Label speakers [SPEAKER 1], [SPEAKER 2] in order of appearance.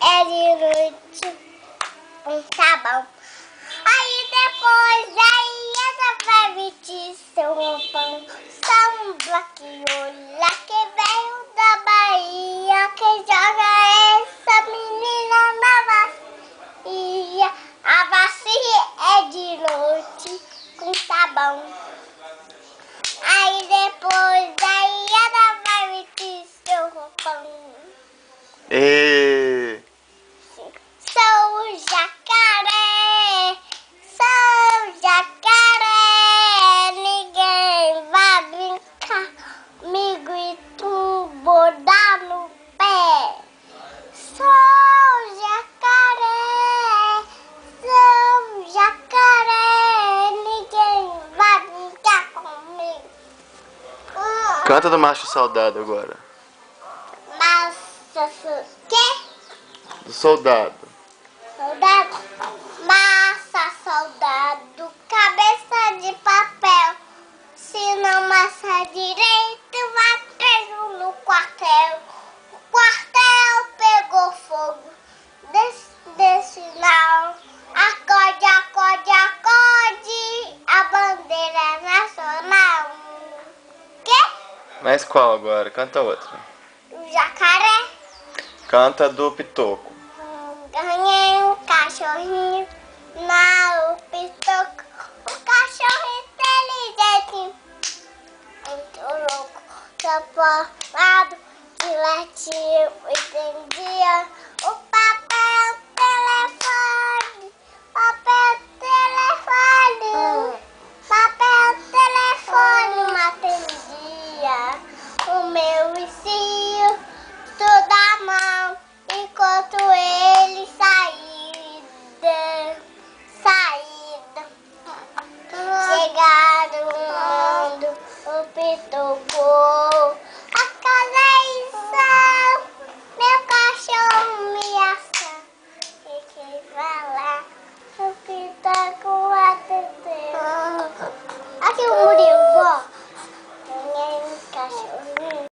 [SPEAKER 1] é de noite com sabão. Aí depois ela vai vestir seu roupão. São Blaquiola que veio da Bahia, que joga essa menina na bacia. A bacia é de noite com sabão. Aí depois ela vai vestir seu roupão.
[SPEAKER 2] E...
[SPEAKER 1] Sou o jacaré, sou o jacaré, ninguém vai brincar comigo e tu bordar no pé. Sou o jacaré, ninguém vai brincar comigo.
[SPEAKER 2] Canta do Macho Soldado agora.
[SPEAKER 1] Mas quê?
[SPEAKER 2] Do Soldado.
[SPEAKER 1] Soldado, massa, soldado, cabeça de papel. Se não massa direito, vai preso no quartel. O quartel pegou fogo, desse não. Acorde, acorde, acorde, a bandeira nacional. Quê?
[SPEAKER 2] Mas qual agora? Canta outra.
[SPEAKER 1] O jacaré.
[SPEAKER 2] Canta do Pitoco.
[SPEAKER 1] Ganhei um cachorrinho na Pitoco. Um cachorro inteligente, muito louco, transformado de latir, entendia.